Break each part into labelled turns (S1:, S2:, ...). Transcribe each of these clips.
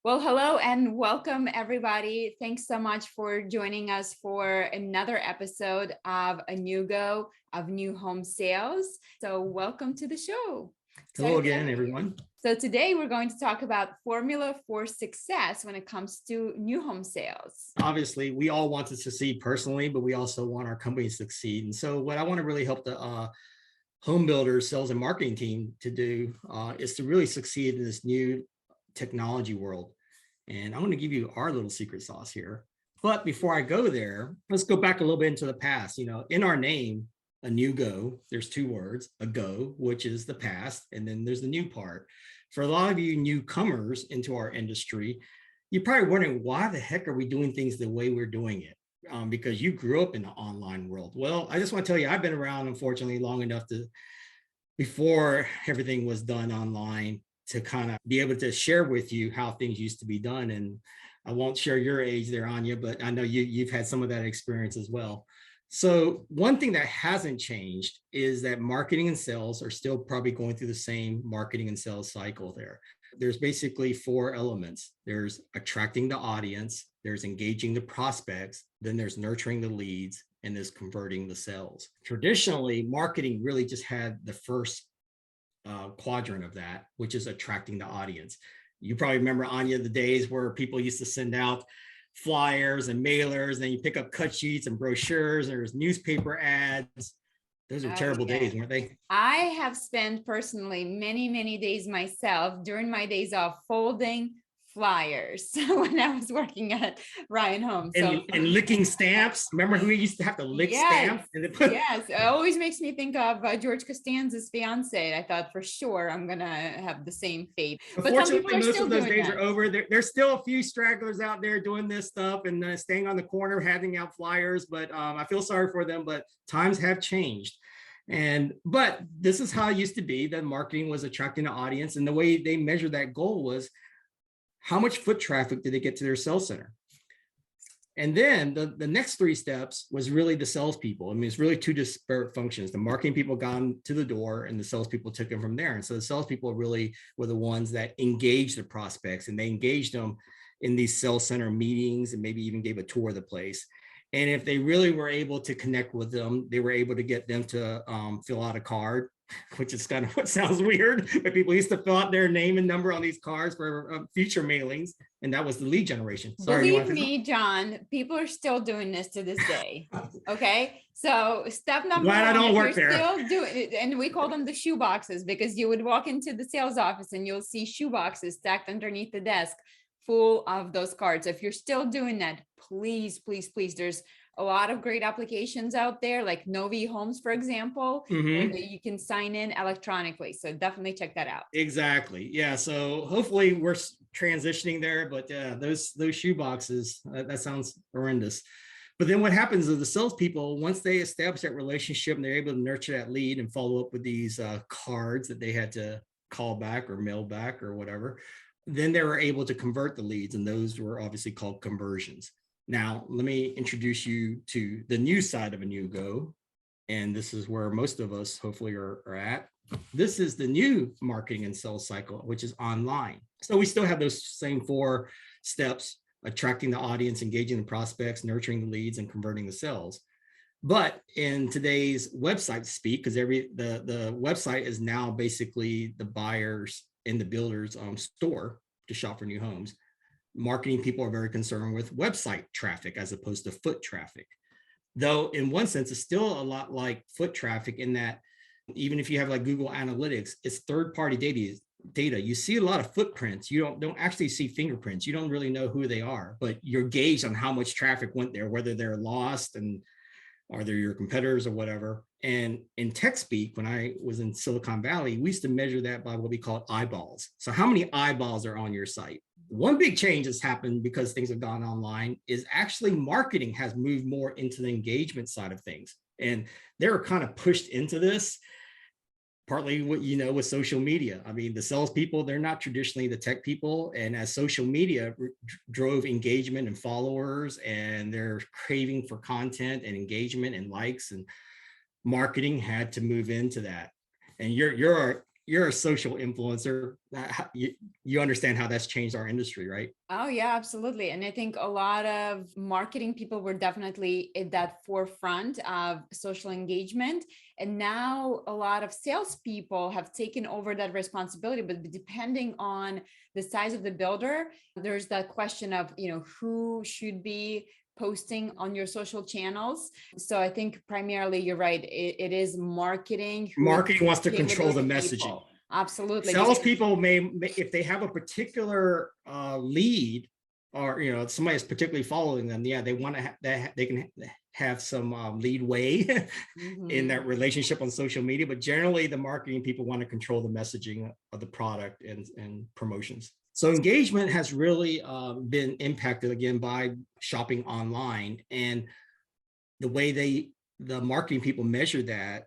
S1: Well, hello and welcome everybody. Thanks so much for joining us for another episode of A New Go of New Home Sales. So welcome to the show.
S2: Hello again, everyone.
S1: So today we're going to talk about formula for success when it comes to new home sales.
S2: Obviously, we all want to succeed personally, but we also want our company to succeed. And so what I want to really help the home builders, sales and marketing team to do is to really succeed in this new technology world. And I'm going to give you our little secret sauce here. But before I go there, let's go back a little bit into the past. You know, in our name, A New Go, there's two words, a go, which is the past, and then there's the new part. For a lot of you newcomers into our industry, you're probably wondering, why the heck are we doing things the way we're doing it? Because you grew up in the online world. Well, I just want to tell you, I've been around, unfortunately, long enough to, before everything was done online, to kind of be able to share with you how things used to be done. And I won't share your age there, Anya, but I know you've had some of that experience as well. So one thing that hasn't changed is that marketing and sales are still probably going through the same marketing and sales cycle there. There's basically four elements. There's attracting the audience, there's engaging the prospects, then there's nurturing the leads, and there's converting the sales. Traditionally, marketing really just had the first quadrant of that, which is attracting the audience. You probably remember, Anya, the days where people used to send out flyers and mailers, and then you pick up cut sheets and brochures, and there's newspaper ads. Those are terrible days, weren't they?
S1: I have spent personally many days myself during my days off folding flyers when I was working at Ryan Homes.
S2: And licking stamps. Remember who used to have to lick stamps?
S1: Yes, it always makes me think of George Costanza's fiance. I thought for sure I'm gonna have the same fate.
S2: Unfortunately, most of those days are over. There's still a few stragglers out there doing this stuff and staying on the corner, handing out flyers. But I feel sorry for them. But times have changed. But this is how it used to be. That marketing was attracting an audience, and the way they measured that goal was, how much foot traffic did they get to their sales center? And then the next three steps was really the salespeople. I mean, it's really two disparate functions. The marketing people got them to the door, and the salespeople took them from there. And so the salespeople really were the ones that engaged the prospects, and they engaged them in these sales center meetings, and maybe even gave a tour of the place. And if they really were able to connect with them, they were able to get them to fill out a card, which is kind of what sounds weird, but people used to fill out their name and number on these cards for future mailings. And that was the lead generation.
S1: Sorry, believe me, John, people are still doing this to this day. Okay. So step number one,
S2: I don't work there.
S1: Still doing it, and we call them the shoe boxes, because you would walk into the sales office and you'll see shoe boxes stacked underneath the desk full of those cards. If you're still doing that, please, there's a lot of great applications out there, like Novi Homes, for example, and you can sign in electronically. So definitely check that out.
S2: Exactly. Yeah. So hopefully we're transitioning there, but those shoe boxes, that sounds horrendous. But then what happens is the salespeople, once they establish that relationship and they're able to nurture that lead and follow up with these cards that they had to call back or mail back or whatever, then they were able to convert the leads, and those were obviously called conversions. Now, let me introduce you to the new side of A New Go, and this is where most of us hopefully are at. This is the new marketing and sales cycle, which is online. So we still have those same four steps: attracting the audience, engaging the prospects, nurturing the leads, and converting the sales. But in today's website speak, because the website is now basically the buyers and the builders store to shop for new homes, marketing people are very concerned with website traffic as opposed to foot traffic. Though in one sense, it's still a lot like foot traffic, in that even if you have like Google Analytics, it's third-party data. You see a lot of footprints. You don't actually see fingerprints. You don't really know who they are, but you're gauged on how much traffic went there, whether they're lost and are they your competitors or whatever. And in tech speak, when I was in Silicon Valley, we used to measure that by what we call eyeballs. So how many eyeballs are on your site? One big change that's happened because things have gone online is actually marketing has moved more into the engagement side of things. And they were kind of pushed into this, partly what you know with social media. I mean, the salespeople, they're not traditionally the tech people. And as social media drove engagement and followers, and they're craving for content and engagement and likes, and marketing had to move into that. And you're you're a social influencer. You understand how that's changed our industry, right?
S1: Oh, yeah, absolutely. And I think a lot of marketing people were definitely at that forefront of social engagement. And now a lot of salespeople have taken over that responsibility. But depending on the size of the builder, there's that question of, who should be posting on your social channels. So I think primarily you're right. It is marketing who is
S2: Marketing wants to
S1: communicating with
S2: control the
S1: those
S2: messaging.
S1: people. Absolutely.
S2: Salespeople may, if they have a particular lead, or somebody is particularly following them, yeah, they want to that they can have some lead way in that relationship on social media. But generally, the marketing people want to control the messaging of the product and promotions. So engagement has really been impacted again by shopping online, and the way the marketing people measure that,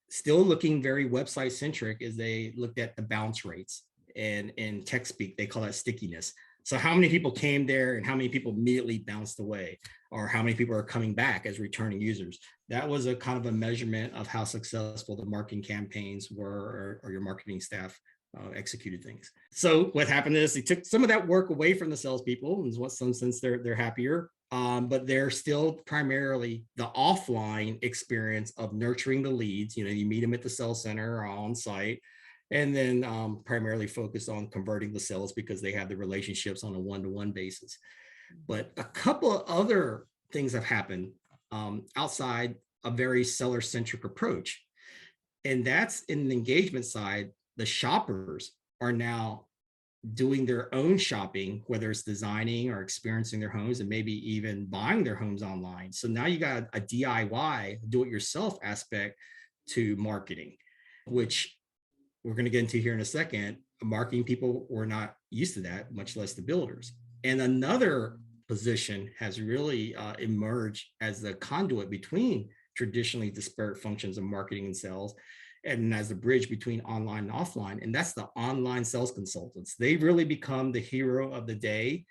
S2: still looking very website centric, is they looked at the bounce rates, and in tech speak they call that stickiness. So how many people came there and how many people immediately bounced away, or how many people are coming back as returning users. That was a kind of a measurement of how successful the marketing campaigns were, or your marketing staff executed things. So what happened is they took some of that work away from the salespeople, in some sense they're happier. But they're still primarily the offline experience of nurturing the leads. You meet them at the sales center or on site, and then primarily focus on converting the sales because they have the relationships on a one-to-one basis. But a couple of other things have happened outside a very seller-centric approach. And that's in the engagement side. The shoppers are now doing their own shopping, whether it's designing or experiencing their homes, and maybe even buying their homes online. So now you got a DIY, do-it-yourself aspect to marketing, which we're going to get into here in a second. Marketing people were not used to that, much less the builders. And another position has really emerged as the conduit between traditionally disparate functions of marketing and sales, and as a bridge between online and offline, and that's the online sales consultants. They've really become the hero of the day,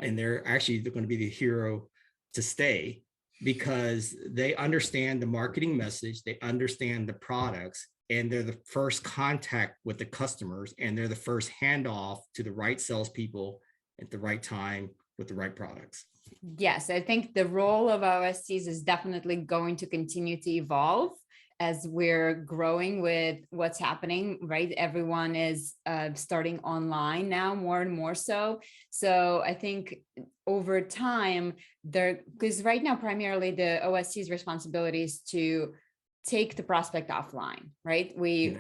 S2: and they're going to be the hero to stay, because they understand the marketing message, they understand the products, and they're the first contact with the customers, and they're the first handoff to the right salespeople at the right time with the right products.
S1: Yes, I think the role of OSCs is definitely going to continue to evolve as we're growing with what's happening, right? Everyone is starting online now, more and more so. So I think over time, because right now, primarily the OSC's responsibility is to take the prospect offline, right? We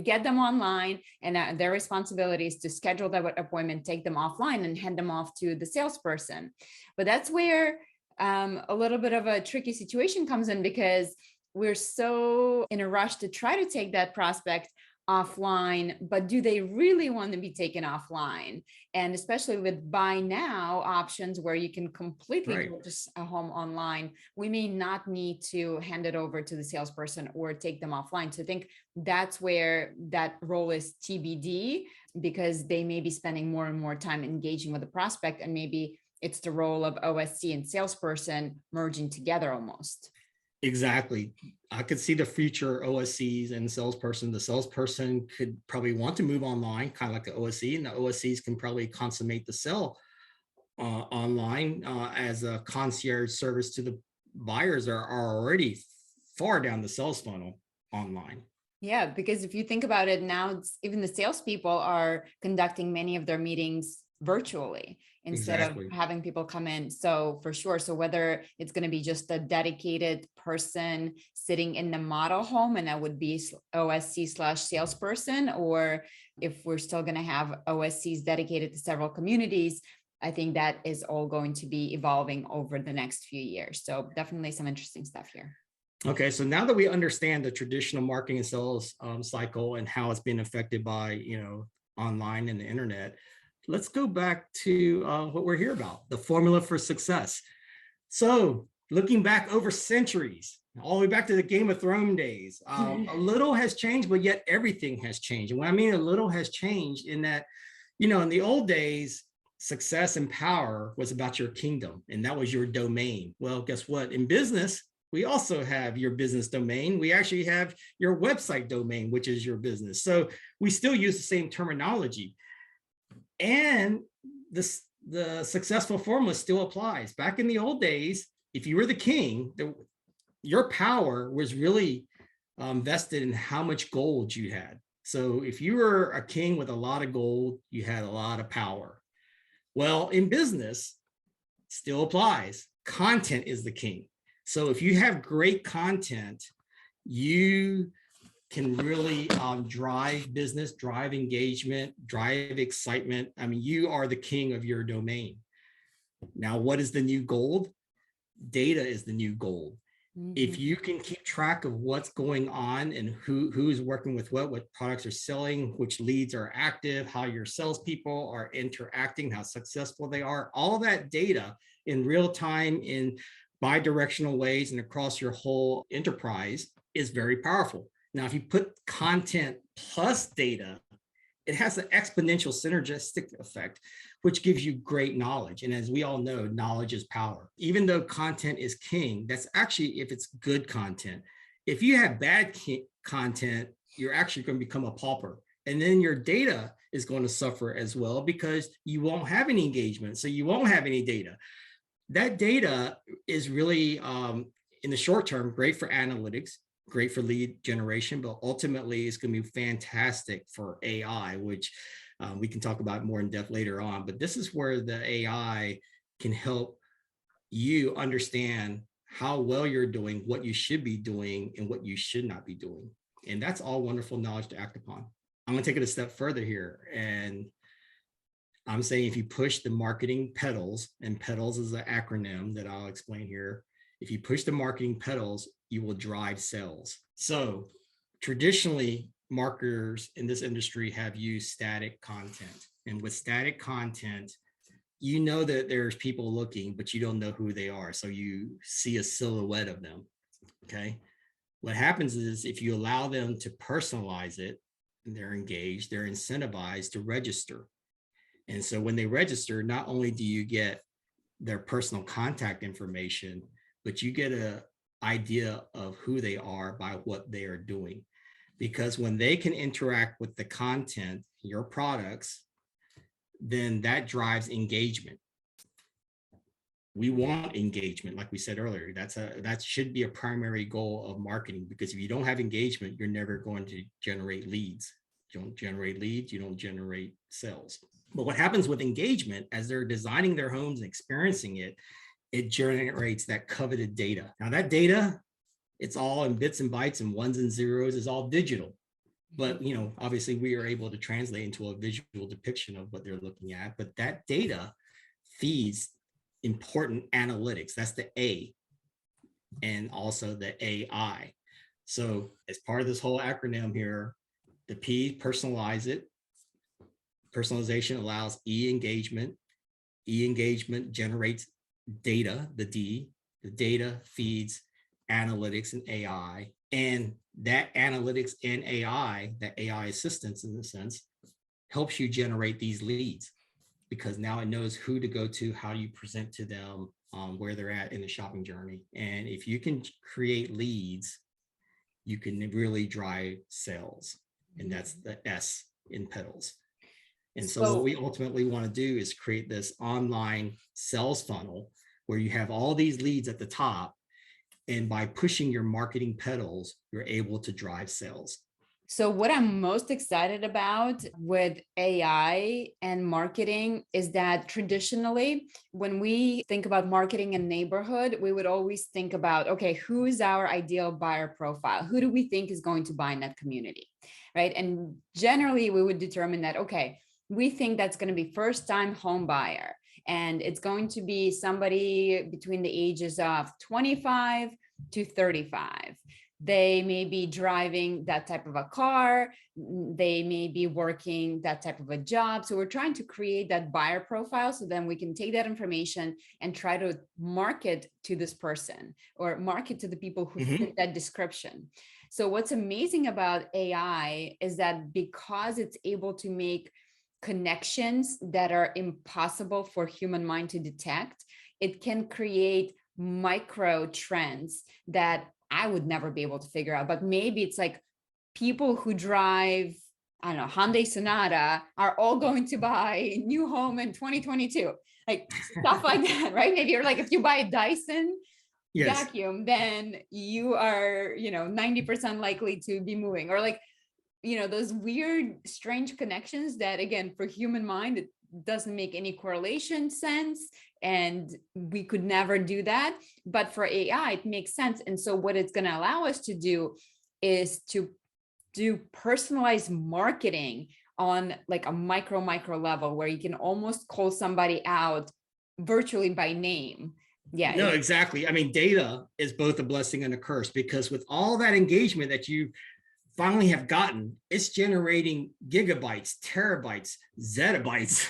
S1: get them online, and their responsibility is to schedule that appointment, take them offline, and hand them off to the salesperson. But that's where a little bit of a tricky situation comes in, because we're so in a rush to try to take that prospect offline, but do they really want to be taken offline? And especially with buy now options where you can completely purchase a home online, we may not need to hand it over to the salesperson or take them offline. So I think that's where that role is TBD, because they may be spending more and more time engaging with the prospect, and maybe it's the role of OSC and salesperson merging together almost.
S2: Exactly. I could see the future OSCs and salesperson. The salesperson could probably want to move online, kind of like the OSC, and the OSCs can probably consummate the sell online as a concierge service to the buyers are already far down the sales funnel online.
S1: Yeah, because if you think about it now, even the salespeople are conducting many of their meetings virtually instead of having people come in. So for sure. So whether it's going to be just a dedicated person sitting in the model home, and that would be OSC/salesperson, or if we're still going to have OSCs dedicated to several communities, I think that is all going to be evolving over the next few years. So definitely some interesting stuff here.
S2: Okay, so now that we understand the traditional marketing and sales cycle and how it's been affected by online and the internet, let's go back to what we're here about, the formula for success. So looking back over centuries, all the way back to the Game of Thrones days, a little has changed, but yet everything has changed. And what I mean a little has changed in that, in the old days, success and power was about your kingdom, and that was your domain. Well, guess what? In business, we also have your business domain. We actually have your website domain, which is your business. So we still use the same terminology. And the successful formula still applies. Back in the old days, if you were the king, your power was really vested in how much gold you had. So if you were a king with a lot of gold, you had a lot of power. Well, in business, still applies. Content is the king. So if you have great content, you can really drive business, drive engagement, drive excitement. I mean, you are the king of your domain. Now, what is the new gold? Data is the new gold. If you can keep track of what's going on and who's working with what products are selling, which leads are active, how your salespeople are interacting, how successful they are, all that data in real time in bi-directional ways and across your whole enterprise is very powerful. Now, if you put content plus data, it has an exponential synergistic effect, which gives you great knowledge. And as we all know, knowledge is power. Even though content is king, that's actually if it's good content. If you have bad content, you're actually going to become a pauper. And then your data is going to suffer as well because you won't have any engagement. So you won't have any data. That data is really, in the short term, great for analytics, great for lead generation, but ultimately it's going to be fantastic for AI, which we can talk about more in depth later on. But this is where the AI can help you understand how well you're doing, what you should be doing, and what you should not be doing. And that's all wonderful knowledge to act upon. I'm going to take it a step further here. And I'm saying if you push the marketing pedals, and pedals is an acronym that I'll explain here. If you push the marketing pedals, you will drive sales. So traditionally, marketers in this industry have used static content. And with static content, you know that there's people looking, but you don't know who they are. So you see a silhouette of them, okay? What happens is if you allow them to personalize it, and they're engaged, they're incentivized to register. And so when they register, not only do you get their personal contact information, but you get an idea of who they are by what they are doing. Because when they can interact with the content, your products, then that drives engagement. We want engagement, like we said earlier. That should be a primary goal of marketing, because if you don't have engagement, you're never going to generate leads. You don't generate leads, you don't generate sales. But what happens with engagement, as they're designing their homes and experiencing it, it generates that coveted data. Now that data, it's all in bits and bytes and ones and zeros, is all digital. But obviously we are able to translate into a visual depiction of what they're looking at. But that data feeds important analytics. That's the A, and also the AI. So as part of this whole acronym here, the P, personalize it. Personalization allows engagement. Engagement generates data, the D. The data feeds analytics and AI. And that analytics and AI, that AI assistance in a sense, helps you generate these leads, because now it knows who to go to, how you present to them, where they're at in the shopping journey. And if you can create leads, you can really drive sales. And that's the S in pedals. And so what we ultimately want to do is create this online sales funnel where you have all these leads at the top. And by pushing your marketing pedals, you're able to drive sales.
S1: So what I'm most excited about with AI and marketing is that traditionally, when we think about marketing in neighborhood, we would always think about, okay, who is our ideal buyer profile? Who do we think is going to buy in that community, right? And generally we would determine that, okay, we think that's going to be first-time home buyer. And it's going to be somebody between the ages of 25 to 35. They may be driving that type of a car. They may be working that type of a job. So we're trying to create that buyer profile so then we can take that information and try to market to this person or market to the people who fit that description. So what's amazing about AI is that because it's able to make connections that are impossible for human mind to detect, it can create micro trends that I would never be able to figure out. But maybe it's like people who drive, I don't know, Hyundai Sonata are all going to buy a new home in 2022, like stuff like that, right? Maybe you're like, if you buy a Dyson
S2: Yes.
S1: vacuum, then you are, 90% likely to be moving, or like, those weird, strange connections that, again, for human mind, it doesn't make any correlation sense. And we could never do that. But for AI, it makes sense. And so what it's going to allow us to do is to do personalized marketing on like a micro level, where you can almost call somebody out virtually by name. Yeah.
S2: No, exactly. I mean, data is both a blessing and a curse, because with all that engagement that you finally have gotten, it's generating gigabytes, terabytes, zettabytes.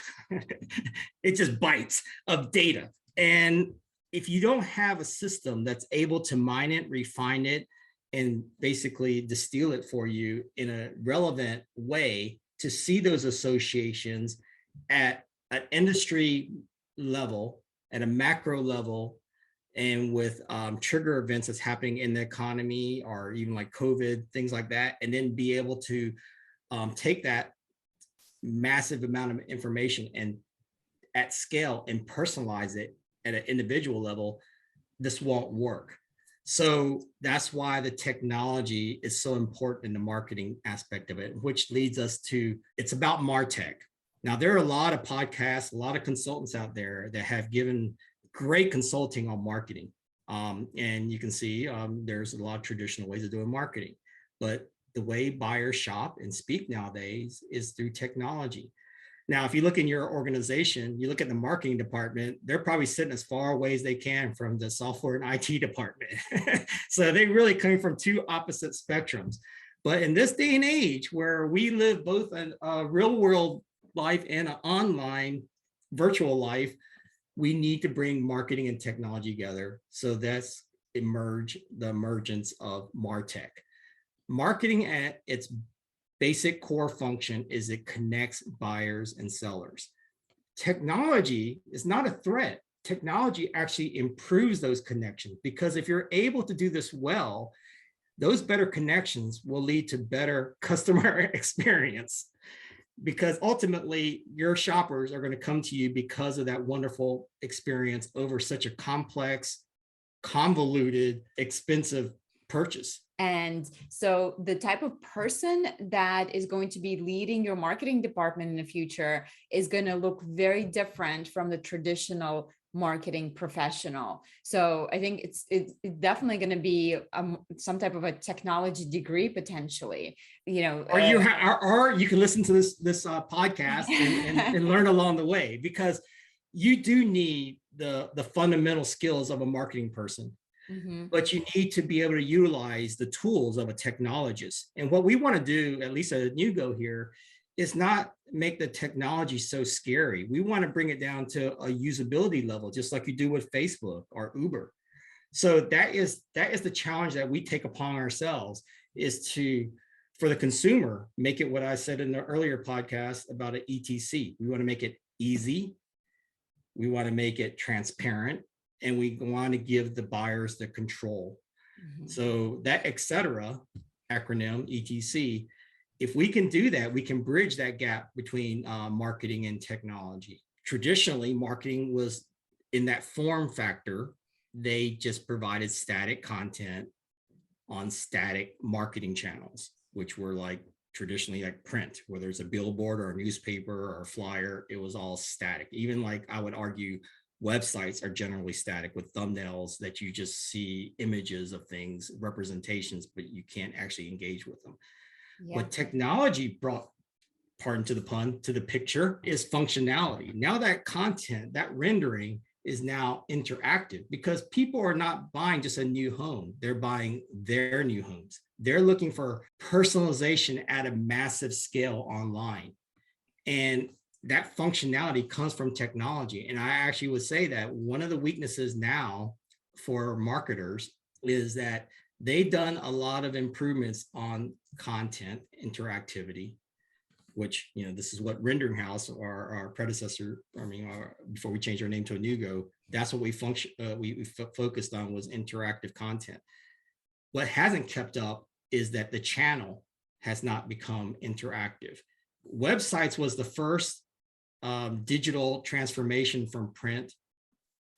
S2: It's just bytes of data. And if you don't have a system that's able to mine it, refine it, and basically distill it for you in a relevant way to see those associations at an industry level, at a macro level, and with trigger events that's happening in the economy, or even like COVID, things like that, and then be able to take that massive amount of information and at scale and personalize it at an individual level, this won't work. So that's why the technology is so important in the marketing aspect of it, which leads us to, it's about MarTech. Now, there are a lot of podcasts, a lot of consultants out there that have given great consulting on marketing. And you can see there's a lot of traditional ways of doing marketing, but the way buyers shop and speak nowadays is through technology. Now, if you look in your organization, you look at the marketing department, they're probably sitting as far away as they can from the software and IT department. So they really come from two opposite spectrums. But in this day and age, where we live both in a real world life and an online virtual life, we need to bring marketing and technology together. So that's the emergence of MarTech. Marketing at its basic core function is it connects buyers and sellers. Technology is not a threat. Technology actually improves those connections, because if you're able to do this well, those better connections will lead to better customer experience, because ultimately your shoppers are going to come to you because of that wonderful experience over such a complex, convoluted, expensive purchase.
S1: And so the type of person that is going to be leading your marketing department in the future is going to look very different from the traditional marketing professional. So I think it's definitely going to be some type of a technology degree potentially,
S2: or you can listen to this podcast and learn along the way, because you do need the fundamental skills of a marketing person. Mm-hmm. But you need to be able to utilize the tools of a technologist. And what we want to do, at least at NewGo here, is not make the technology so scary. We want to bring it down to a usability level, just like you do with Facebook or Uber. So that is the challenge that we take upon ourselves, is to, for the consumer, make it what I said in the earlier podcast about an ETC. We want to make it easy. We want to make it transparent. And we want to give the buyers the control. Mm-hmm. So that etc. acronym, ETC, if we can do that, we can bridge that gap between marketing and technology. Traditionally, marketing was in that form factor. They just provided static content on static marketing channels, which were like traditionally like print, whether it's a billboard or a newspaper or a flyer, it was all static. Even like I would argue, websites are generally static with thumbnails that you just see images of things, representations, but you can't actually engage with them. Yeah. What technology brought, pardon to the pun, to the picture is functionality. Now that content, that rendering is now interactive, because people are not buying just a new home. They're buying their new homes. They're looking for personalization at a massive scale online. And that functionality comes from technology. And I actually would say that one of the weaknesses now for marketers is that they've done a lot of improvements on content interactivity. which, this is what Rendering House, our predecessor, before we changed our name to Anugo, that's what we focused on, was interactive content. What hasn't kept up is that the channel has not become interactive. Websites was the first digital transformation from print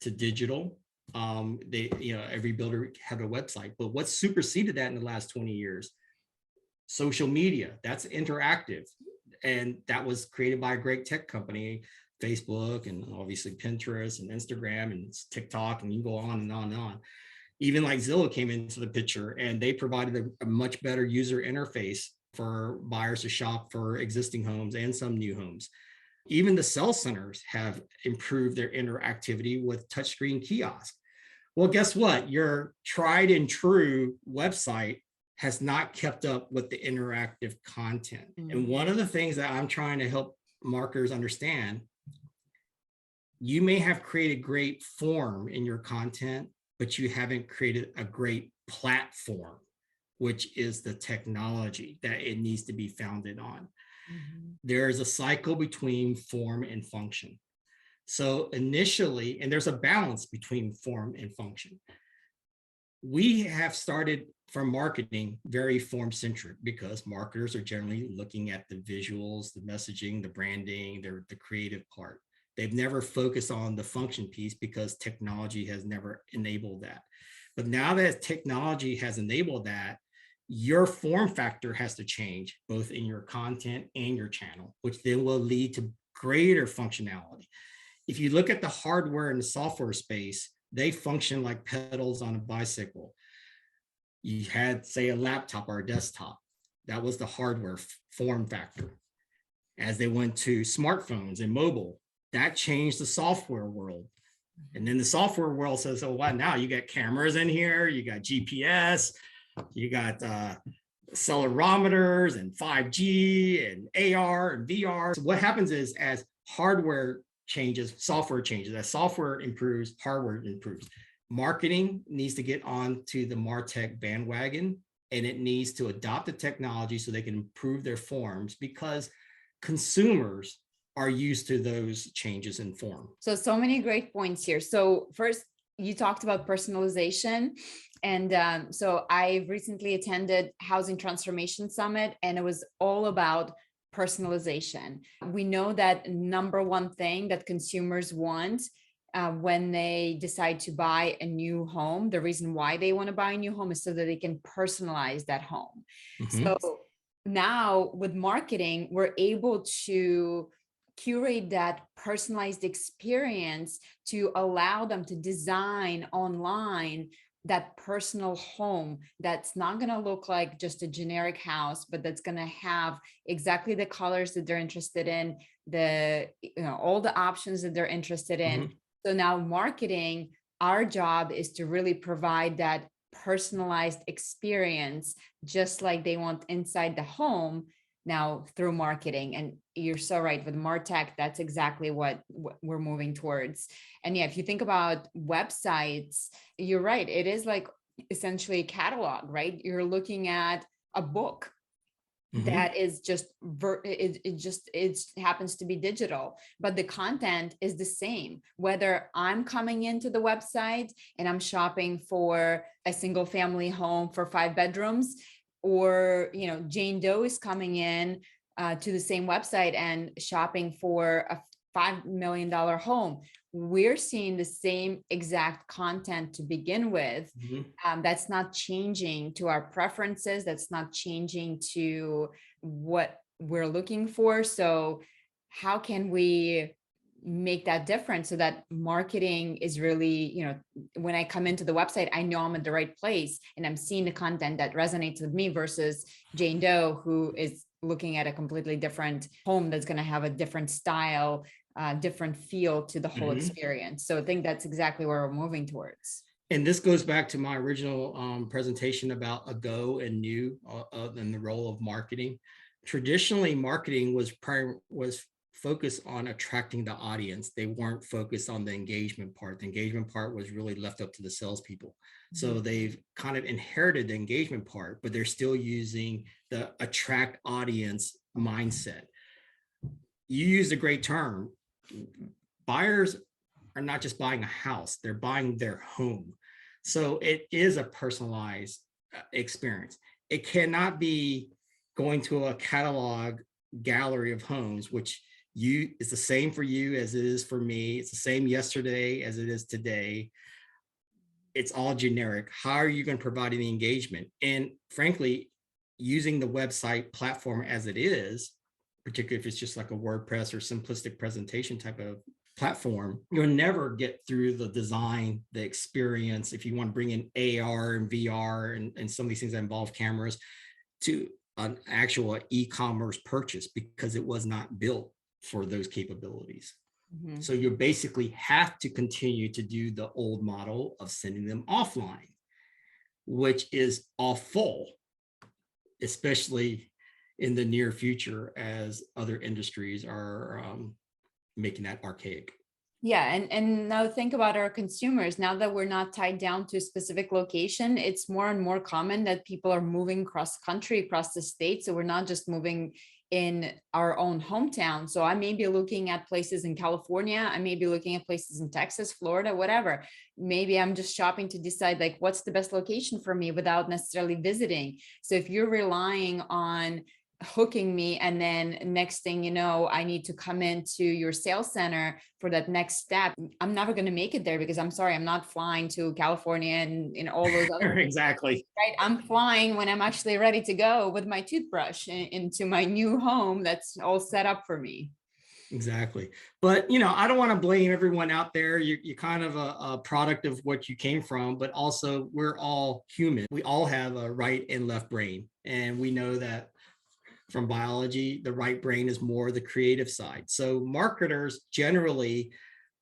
S2: to digital. Every builder had a website, but what superseded that in the last 20 years? Social media. That's interactive. And that was created by a great tech company, Facebook, and obviously Pinterest and Instagram and TikTok, and you can go on and on and on. Even like Zillow came into the picture, and they provided a much better user interface for buyers to shop for existing homes and some new homes. Even the sell centers have improved their interactivity with touchscreen kiosks. Well, guess what? Your tried and true website has not kept up with the interactive content. And one of the things that I'm trying to help marketers understand, you may have created great form in your content, but you haven't created a great platform, which is the technology that it needs to be founded on. There is a cycle between form and function. So initially, and there's a balance between form and function. We have started from marketing very form-centric, because marketers are generally looking at the visuals, the messaging, the branding, the creative part. They've never focused on the function piece because technology has never enabled that. But now that technology has enabled that, your form factor has to change, both in your content and your channel, which then will lead to greater functionality. If you look at the hardware and the software space, they function like pedals on a bicycle. You had, say, a laptop or a desktop. That was the hardware form factor. As they went to smartphones and mobile, that changed the software world. And then the software world says, oh, wow, now you got cameras in here, you got GPS, you got accelerometers and 5G and AR and VR. So what happens is, as hardware changes, software changes. As software improves, hardware improves. Marketing needs to get onto the MarTech bandwagon, and it needs to adopt the technology so they can improve their forms, because consumers are used to those changes in form.
S1: So many great points here. So first, you talked about personalization. And so I recently attended Housing Transformation Summit, and it was all about personalization. We know that number one thing that consumers want when they decide to buy a new home, the reason why they want to buy a new home is so that they can personalize that home. So now with marketing, we're able to curate that personalized experience to allow them to design online that personal home that's not going to look like just a generic house, but that's going to have exactly the colors that they're interested in, all the options that they're interested in. So now marketing, our job is to really provide that personalized experience, just like they want inside the home, now through marketing. And you're so right, with MarTech, that's exactly what we're moving towards. And yeah, if you think about websites, you're right. It is like essentially a catalog, right? You're looking at a book that is just, it happens to be digital, but the content is the same. Whether I'm coming into the website and I'm shopping for a single family home for 5 bedrooms, or, Jane Doe is coming in to the same website and shopping for a $5 million home, we're seeing the same exact content to begin with. That's not changing to our preferences. That's not changing to what we're looking for. So how can we make that difference so that marketing is really, when I come into the website, I know I'm at the right place and I'm seeing the content that resonates with me, versus Jane Doe, who is looking at a completely different home that's going to have a different style, different feel to the whole experience. So I think that's exactly where we're moving towards.
S2: And this goes back to my original presentation about ago and new and the role of marketing. Traditionally, marketing was focused on attracting the audience. They weren't focused on the engagement part. The engagement part was really left up to the salespeople. So they've kind of inherited the engagement part, but they're still using the attract audience mindset. you used a great term. Buyers are not just buying a house, they're buying their home. So it is a personalized experience. It cannot be going to a catalog gallery of homes, which it's the same for you as it is for me. It's the same yesterday as it is today. It's all generic. How are you going to provide any engagement? And frankly, using the website platform as it is, particularly if it's just like a WordPress or simplistic presentation type of platform, you'll never get through the design, the experience. If you want to bring in AR and VR and some of these things that involve cameras to an actual e-commerce purchase, because it was not built for those capabilities. Mm-hmm. So you basically have to continue to do the old model of sending them offline, which is awful, especially in the near future as other industries are making that archaic.
S1: Yeah, and now think about our consumers. Now that we're not tied down to a specific location, it's more and more common that people are moving across country, across the state. So we're not just moving in our own hometown. So I may be looking at places in California. I may be looking at places in Texas, Florida, whatever. Maybe I'm just shopping to decide like what's the best location for me without necessarily visiting. So if you're relying on hooking me and then next thing you know, I need to come into your sales center for that next step, I'm never going to make it there because I'm sorry, I'm not flying to California and in all those other
S2: exactly
S1: right. I'm flying when I'm actually ready to go with my toothbrush into my new home that's all set up for me.
S2: Exactly. But, you know, I don't want to blame everyone out there. You're kind of a product of what you came from, but also we're all human. We all have a right and left brain. And we know that from biology, the right brain is more the creative side. So marketers generally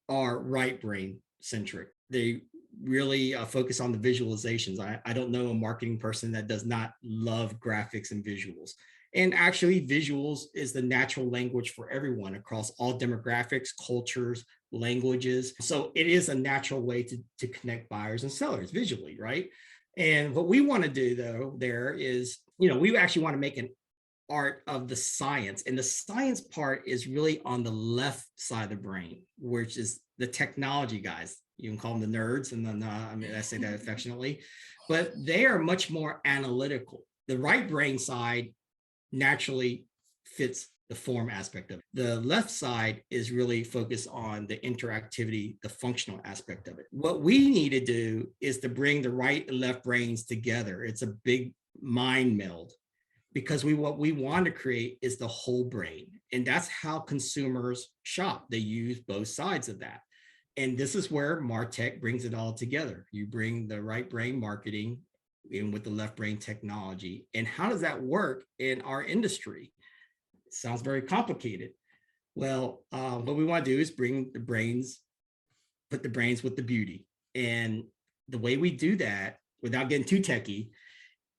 S2: are right brain centric. They really focus on the visualizations. I don't know a marketing person that does not love graphics and visuals. And actually visuals is the natural language for everyone across all demographics, cultures, languages. So it is a natural way to connect buyers and sellers visually, right? And what we want to do though, there is, you know, we actually want to make an art of the science. And the science part is really on the left side of the brain, which is the technology guys. You can call them the nerds. And then, I mean, I say that affectionately, but they are much more analytical. The right brain side naturally fits the form aspect of it. The left side is really focused on the interactivity, the functional aspect of it. What we need to do is to bring the right and left brains together. It's a big mind meld. Because what we want to create is the whole brain. And that's how consumers shop. They use both sides of that. And this is where MarTech brings it all together. You bring the right brain marketing in with the left brain technology. And how does that work in our industry? It sounds very complicated. Well, what we want to do is bring the brains, put the brains with the beauty. And the way we do that, without getting too techie,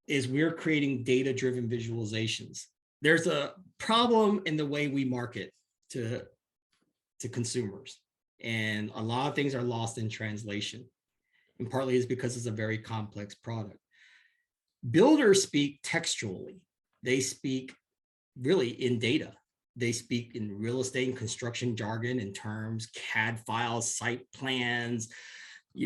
S2: is we're creating data-driven visualizations. There's a problem in the way we market to consumers. And a lot of things are lost in translation. And partly is because it's a very complex product. Builders speak textually. They speak really in data. They speak in real estate and construction jargon in terms, CAD files, site plans,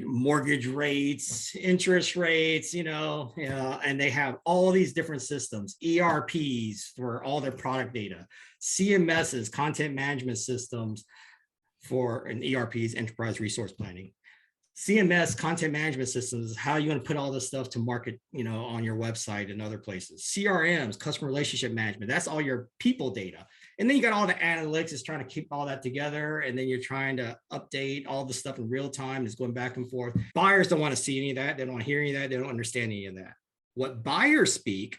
S2: mortgage rates, interest rates, and they have all these different systems, ERPs for all their product data, CMSs, content management systems and ERPs, enterprise resource planning. CMS, content management systems, is how you're going to put all this stuff to market, on your website and other places. CRMs, customer relationship management, that's all your people data. And then you got all the analytics is trying to keep all that together. And then you're trying to update all the stuff in real time. It's going back and forth. Buyers don't want to see any of that. They don't want to hear any of that. They don't understand any of that. What buyers speak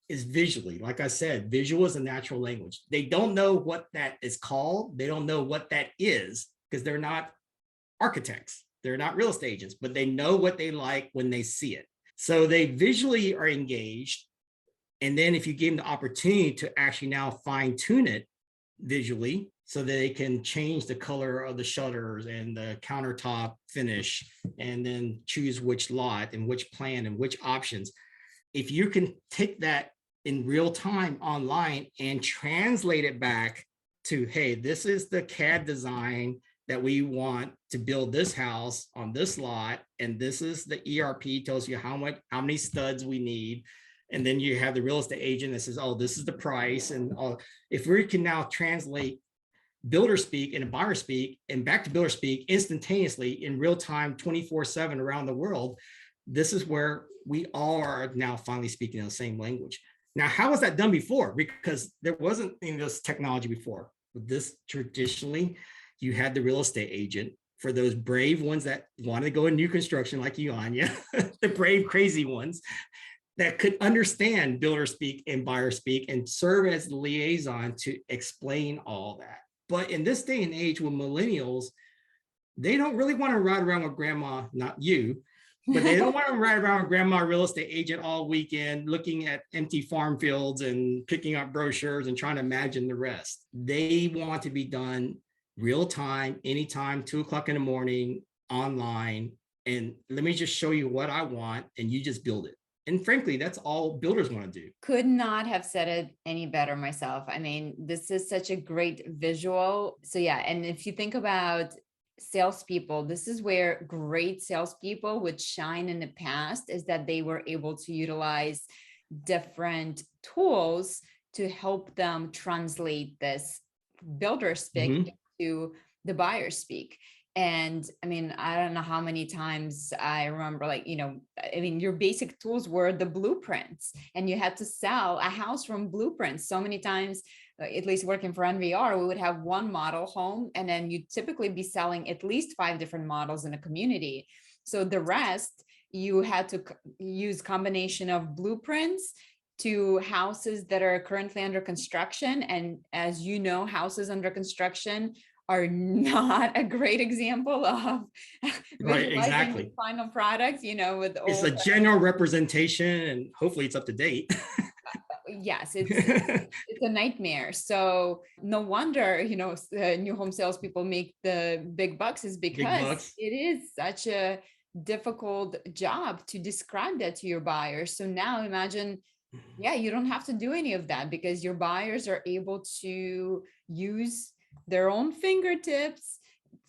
S2: is visually. Like I said, visual is a natural language. They don't know what that is called. They don't know what that is because they're not architects. They're not real estate agents, but they know what they like when they see it. So they visually are engaged. And then if you give them the opportunity to actually now fine tune it visually so that they can change the color of the shutters and the countertop finish, and then choose which lot and which plan and which options. If you can take that in real time online and translate it back to, hey, this is the CAD design that we want to build this house on this lot, and this is the ERP tells you how many studs we need, and then you have the real estate agent that says, oh, this is the price, and all. If we can now translate builder speak and buyer speak and back to builder speak instantaneously in real time 24/7 around the world, this is where we all are now finally speaking the same language. Now, how was that done before? Because there wasn't any of this technology before. With this, traditionally, you had the real estate agent for those brave ones that want to go in new construction like you, Anya, the brave, crazy ones that could understand builder speak and buyer speak and serve as the liaison to explain all that. But in this day and age with millennials, they don't really want to ride around with grandma, not you, but they don't want to ride around with grandma real estate agent all weekend, looking at empty farm fields and picking up brochures and trying to imagine the rest. They want to be done real time, anytime, 2:00 in the morning, online. And let me just show you what I want, and you just build it. And frankly, that's all builders want to do.
S1: Could not have said it any better myself. I mean, this is such a great visual. So yeah, and if you think about salespeople, this is where great salespeople would shine in the past, is that they were able to utilize different tools to help them translate this builder speak to the buyer speak. And I mean, I don't know how many times I remember, like, I mean, your basic tools were the blueprints, and you had to sell a house from blueprints. So many times, at least working for NVR, we would have one model home, and then you'd typically be selling at least 5 different models in a community. So the rest, you had to use combination of blueprints to houses that are currently under construction. And as you know, houses under construction are not a great example of
S2: right, exactly,
S1: the final product, with all
S2: it's a general representation, and hopefully it's up to date.
S1: Yes, it's a nightmare. So no wonder, new home salespeople make the big bucks, is because it is such a difficult job to describe that to your buyers. So now imagine, yeah, you don't have to do any of that, because your buyers are able to use their own fingertips,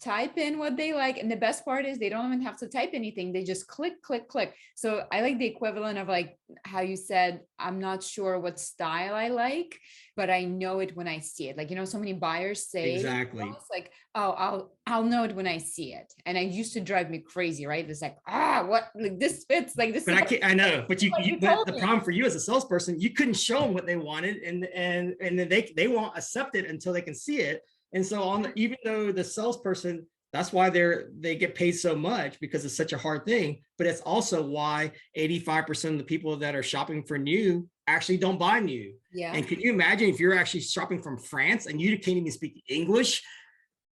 S1: type in what they like. And the best part is they don't even have to type anything. They just click, click, click. So I like the equivalent of, like, how you said, I'm not sure what style I like, but I know it when I see it. Like, so many buyers say,
S2: exactly,
S1: it's like, oh, I'll know it when I see it. And it used to drive me crazy, right? It's like, what, like, this fits, like this.
S2: But I know, but but the problem for you as a salesperson, you couldn't show them what they wanted, and then they won't accept it until they can see it. And so even though the salesperson, that's why they get paid so much, because it's such a hard thing. But it's also why 85% of the people that are shopping for new actually don't buy new.
S1: Yeah.
S2: And can you imagine if you're actually shopping from France and you can't even speak English?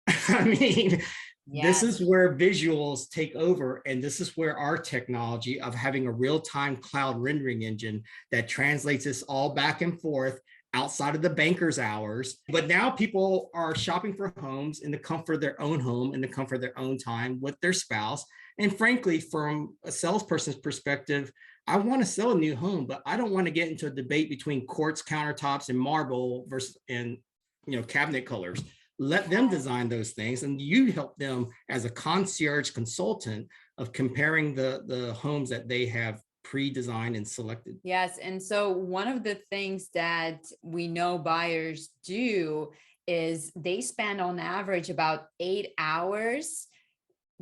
S2: I mean, This is where visuals take over. And this is where our technology of having a real-time cloud rendering engine that translates this all back and forth outside of the banker's hours. But now people are shopping for homes in the comfort of their own home, in the comfort of their own time with their spouse. And frankly, from a salesperson's perspective, I want to sell a new home, but I don't want to get into a debate between quartz countertops and marble versus cabinet colors. Let them design those things, and you help them as a concierge consultant of comparing the homes that they have pre-designed and selected.
S1: Yes. And so one of the things that we know buyers do is they spend on average about 8 hours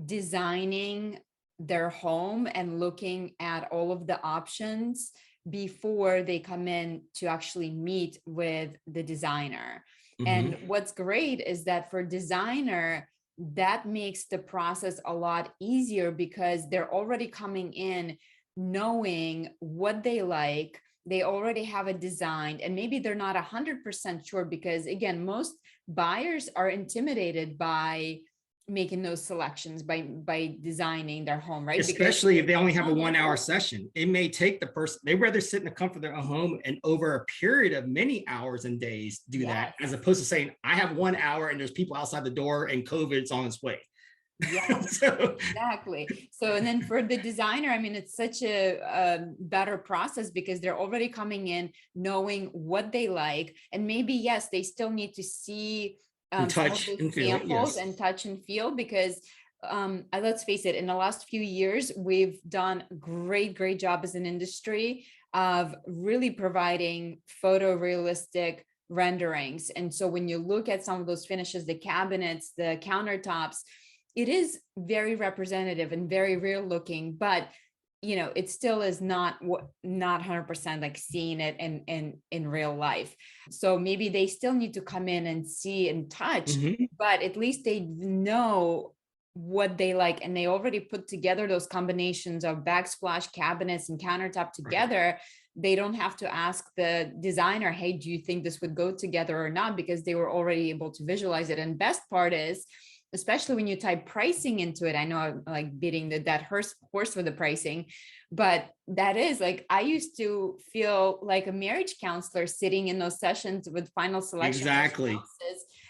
S1: designing their home and looking at all of the options before they come in to actually meet with the designer. Mm-hmm. And what's great is that for designer, that makes the process a lot easier, because they're already coming in knowing what they like. They already have it designed, and maybe they're not 100% sure, because again, most buyers are intimidated by making those selections, by designing their home, right?
S2: Especially if they only have a 1 hour session. It may take the person, they'd rather sit in the comfort of their own home and over a period of many hours and days do that, as opposed to saying, I have 1 hour and there's people outside the door and COVID's on its way.
S1: Yeah,
S2: So
S1: exactly. So, and then for the designer, I mean, it's such a better process because they're already coming in knowing what they like. And maybe, yes, they still need to see
S2: and
S1: some of
S2: touch
S1: those
S2: and feel it.
S1: samples
S2: Yes.
S1: and touch and feel, because let's face it, in the last few years, we've done great job as an industry of really providing photorealistic renderings. And so when you look at some of those finishes, the cabinets, the countertops, it is very representative and very real looking, but it still is not 100% like seeing it in real life. So maybe they still need to come in and see and touch, but at least they know what they like, and they already put together those combinations of backsplash cabinets and countertop together. They don't have to ask the designer, hey, do you think this would go together or not, because they were already able to visualize it. And best part is, especially when you type pricing into it, I know I'm like beating the dead horse for the pricing, but that is like, I used to feel like a marriage counselor sitting in those sessions with final selection.
S2: Exactly.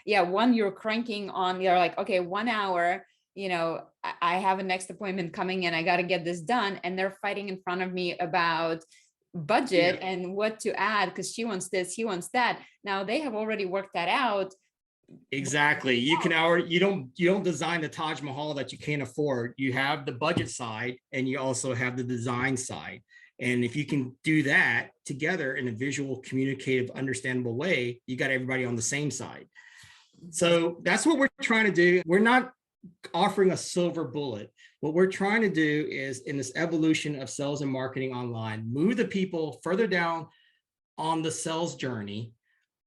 S1: Yeah, one you're cranking on, you're like, okay, 1 hour, I have a next appointment coming in, I got to get this done. And they're fighting in front of me about budget and what to add, because she wants this, he wants that. Now they have already worked that out.
S2: Exactly. You don't design the Taj Mahal that you can't afford. You have the budget side and you also have the design side. And if you can do that together in a visual, communicative, understandable way, you got everybody on the same side. So that's what we're trying to do. We're not offering a silver bullet. What we're trying to do is, in this evolution of sales and marketing online, move the people further down on the sales journey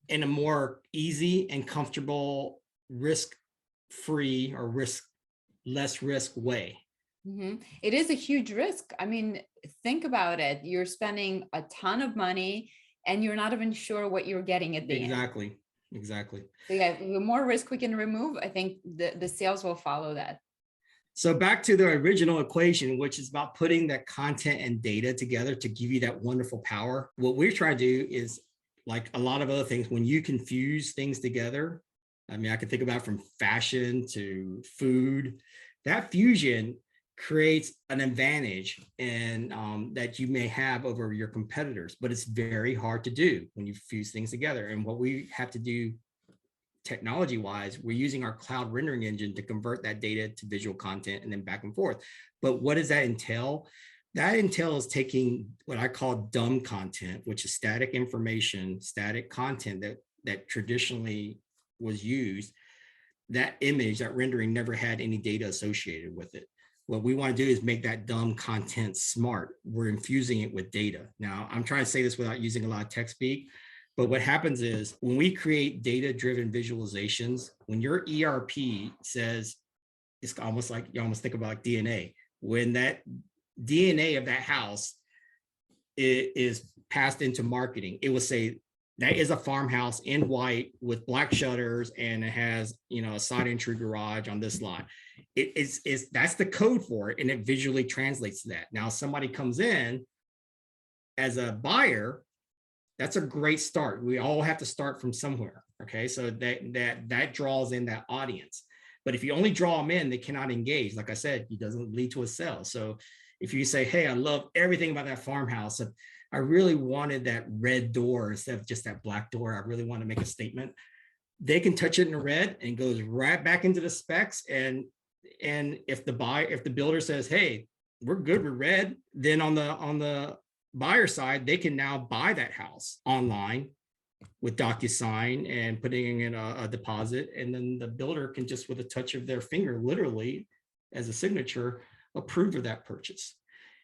S2: in a more easy and comfortable, risk-free or less risk way.
S1: It is a huge risk. I mean, think about it. You're spending a ton of money and you're not even sure what you're getting at the end.
S2: Exactly.
S1: So yeah, the more risk we can remove, I think the sales will follow that.
S2: So back to the original equation, which is about putting that content and data together to give you that wonderful power. What we're trying to do is, like a lot of other things, when you can fuse things together, I mean, I can think about from fashion to food, that fusion creates an advantage and that you may have over your competitors, but it's very hard to do when you fuse things together. And what we have to do technology wise, we're using our cloud rendering engine to convert that data to visual content and then back and forth. But what does that entail? That entails taking what I call dumb content, which is static information, static content that traditionally was used. That image, that rendering never had any data associated with it. What we want to do is make that dumb content smart. We're infusing it with data. Now, I'm trying to say this without using a lot of tech speak, but what happens is when we create data-driven visualizations, when your ERP says, it's almost like, you almost think about like DNA, when that DNA of that house is passed into marketing, it will say that is a farmhouse in white with black shutters and it has, a side entry garage on this lot. That's the code for it, and it visually translates to that. Now somebody comes in as a buyer, that's a great start. We all have to start from somewhere. Okay, so that draws in that audience. But if you only draw them in, they cannot engage. Like I said, it doesn't lead to a sale. So if you say, hey, I love everything about that farmhouse, I really wanted that red door instead of just that black door, I really want to make a statement, they can touch it in red and goes right back into the specs. And if the builder says, hey, we're good with red, then on the buyer side, they can now buy that house online with DocuSign and putting in a deposit. And then the builder can just, with a touch of their finger, literally as a signature, approve of that purchase.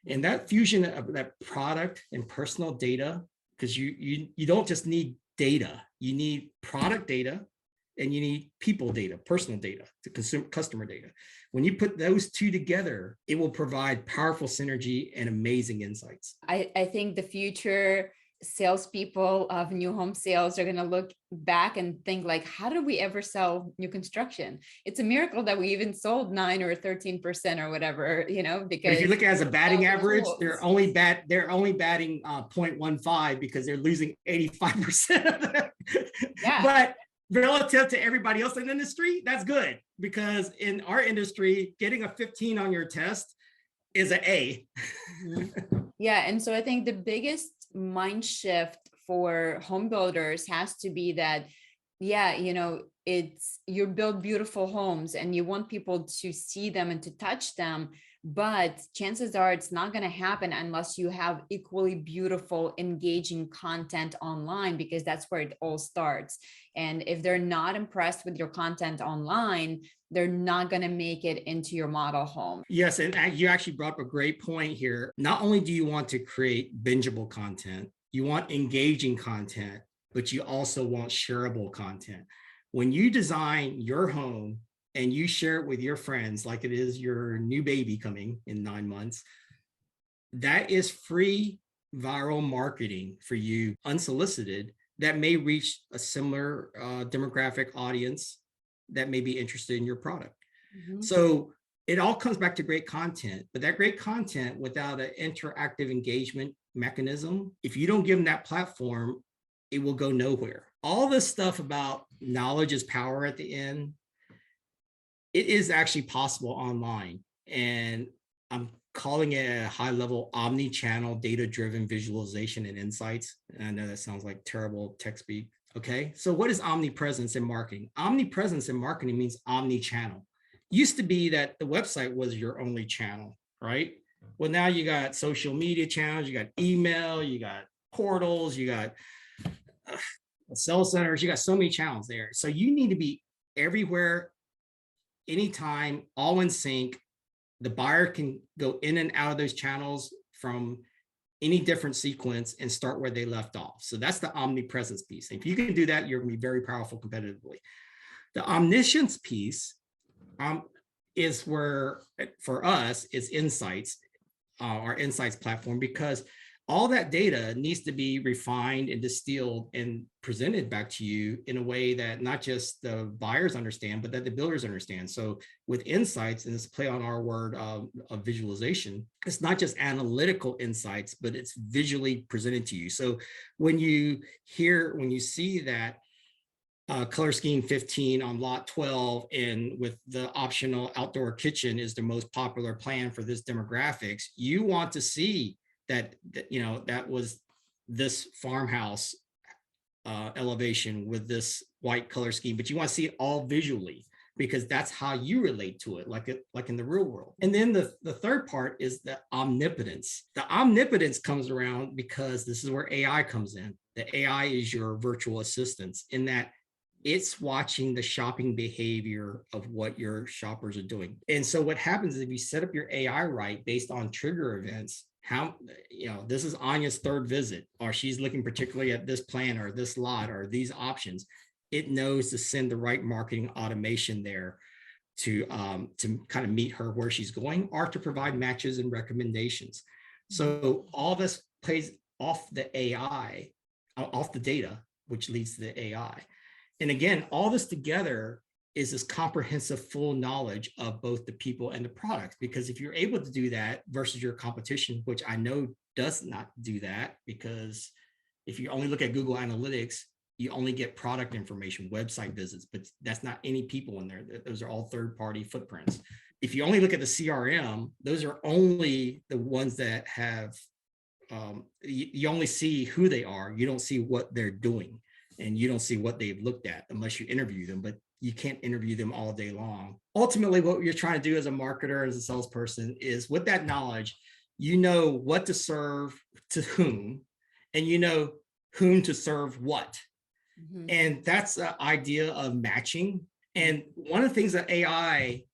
S2: And that fusion of that product and personal data, because you don't just need data, you need product data and you need people data, personal data, to customer data. When you put those two together, it will provide powerful synergy and amazing insights.
S1: I think the future salespeople of new home sales are going to look back and think like, how did we ever sell new construction? It's a miracle that we even sold 9 or 13% or whatever, because
S2: but if you look at it as a batting average, they're only batting 0.15 because they're losing 85% of that.
S1: Yeah.
S2: But relative to everybody else in the industry, that's good, because in our industry, getting a 15 on your test is an A.
S1: Yeah. And so I think the biggest mind shift for home builders has to be that, yeah, it's, you build beautiful homes and you want people to see them and to touch them, but chances are it's not going to happen unless you have equally beautiful, engaging content online, because that's where it all starts. And if they're not impressed with your content online, they're not going to make it into your model home.
S2: Yes, and you actually brought up a great point here. Not only do you want to create bingeable content, you want engaging content, but you also want shareable content. When you design your home and you share it with your friends, like it is your new baby coming in 9 months, that is free viral marketing for you, unsolicited, that may reach a similar demographic audience that may be interested in your product. So it all comes back to great content, but that great content without an interactive engagement mechanism, if you don't give them that platform, it will go nowhere. All this stuff about knowledge is power at the end, it is actually possible online. And I'm calling it a high level omni-channel data-driven visualization and insights. And I know that sounds like terrible tech speak. Okay, so what is omnipresence in marketing? Omnipresence in marketing means omni-channel. Used to be that the website was your only channel, right? Well, now you got social media channels, you got email, you got portals, you got sales centers, you got so many channels there. So you need to be everywhere, anytime, all in sync. The buyer can go in and out of those channels from any different sequence and start where they left off. So that's the omnipresence piece. If you can do that, you're going to be very powerful competitively. The omniscience piece is where, for us, it's insights, our insights platform, because all that data needs to be refined and distilled and presented back to you in a way that not just the buyers understand, but that the builders understand. So with insights, and this play on our word of visualization, it's not just analytical insights, but it's visually presented to you. So when you see that color scheme 15 on lot 12, and with the optional outdoor kitchen is the most popular plan for this demographics, you want to see that was this farmhouse elevation with this white color scheme, but you want to see it all visually, because that's how you relate to it, like in the real world. And then the third part is the omnipotence. The omnipotence comes around because this is where AI comes in. The AI is your virtual assistants, in that it's watching the shopping behavior of what your shoppers are doing. And so what happens is, if you set up your AI right based on trigger events, this is Anya's third visit, or she's looking particularly at this plan or this lot or these options, it knows to send the right marketing automation there to kind of meet her where she's going, or to provide matches and recommendations. So all this plays off the AI, off the data, which leads to the AI. And again, all this together is this comprehensive full knowledge of both the people and the products. Because if you're able to do that versus your competition, which I know does not do that, because if you only look at Google Analytics, you only get product information, website visits, but that's not any people in there. Those are all third-party footprints. If you only look at the CRM, those are only the ones that have, you only see who they are. You don't see what they're doing, and you don't see what they've looked at unless you interview them. But you can't interview them all day long. Ultimately, what you're trying to do as a marketer, as a salesperson, is with that knowledge, you know what to serve to whom, and you know whom to serve what. And that's the idea of matching. And one of the things that AI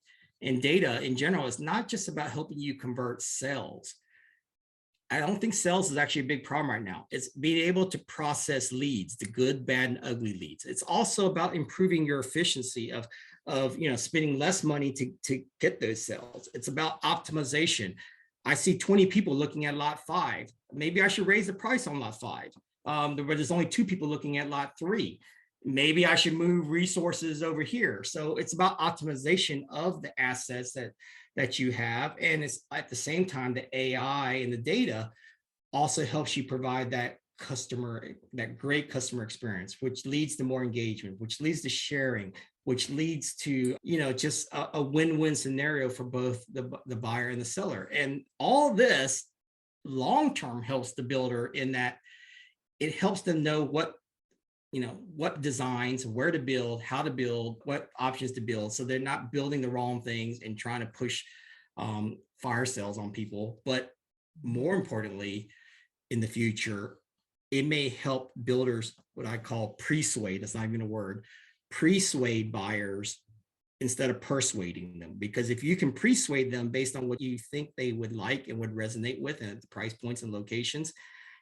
S2: and data in general is not just about helping you convert sales. I don't think sales is actually a big problem right now. It's being able to process leads, the good, bad, and ugly leads. It's also about improving your efficiency of spending less money to get those sales. It's about optimization. I see 20 people looking at lot 5. Maybe I should raise the price on lot 5. There's only 2 people looking at lot 3. Maybe I should move resources over here. So it's about optimization of the assets that you have. And it's at the same time, the AI and the data also helps you provide that great customer experience, which leads to more engagement, which leads to sharing, which leads to, just a win-win scenario for both the buyer and the seller. And all this long-term helps the builder in that it helps them know what designs, where to build, how to build, what options to build. So they're not building the wrong things and trying to push fire sales on people. But more importantly, in the future, it may help builders, what I call pre-suade, that's not even a word, pre-suade buyers instead of persuading them. Because if you can pre-suade them based on what you think they would like and would resonate with and the price points and locations,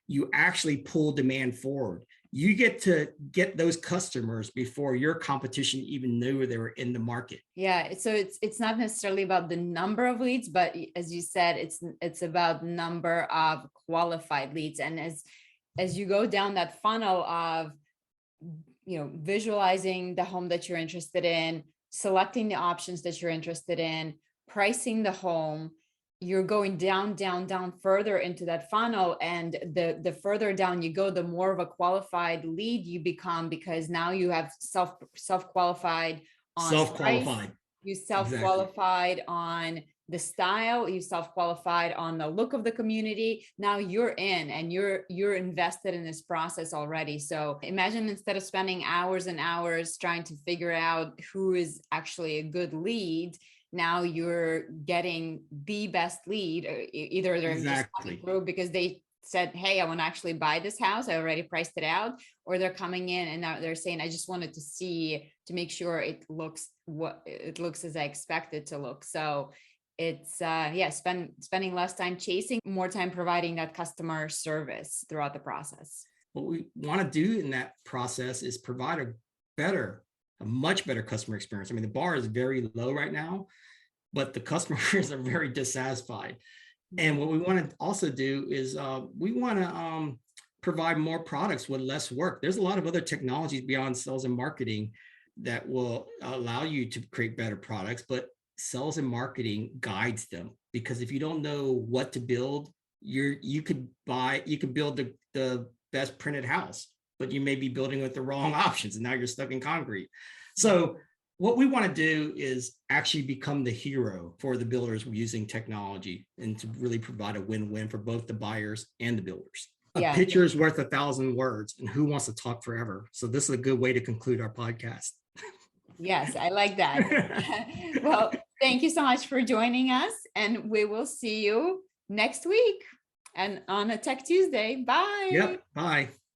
S2: you actually pull demand forward. You get to get those customers before your competition even knew they were in the market.
S1: Yeah, so it's not necessarily about the number of leads, but as you said, it's about number of qualified leads. And as you go down that funnel of, visualizing the home that you're interested in, selecting the options that you're interested in, pricing the home, you're going down further into that funnel. And the further down you go, the more of a qualified lead you become, because now you have self-qualified on price, you self-qualified on the style, you self-qualified on the look of the community. Now you're in and you're invested in this process already. So imagine, instead of spending hours and hours trying to figure out who is actually a good lead, now you're getting the best lead. Either they're just coming through because they said, hey, I want to actually buy this house, I already priced it out, or they're coming in and now they're saying, I just wanted to see, to make sure it looks as I expect it to look. So it's spending less time chasing, more time providing that customer service throughout the process.
S2: What we want to do in that process is provide a much better customer experience. I mean, the bar is very low right now, but the customers are very dissatisfied. And what we want to also do is we want to provide more products with less work. There's a lot of other technologies beyond sales and marketing that will allow you to create better products, but sales and marketing guides them. Because if you don't know what to build, you could build the best printed house, but you may be building with the wrong options and now you're stuck in concrete. So what we want to do is actually become the hero for the builders using technology, and to really provide a win-win for both the buyers and the builders. A picture is worth 1,000 words, and who wants to talk forever? So this is a good way to conclude our podcast.
S1: Yes, I like that. Well, thank you so much for joining us, and we will see you next week and on a Tech Tuesday. Bye.
S2: Yep. Bye.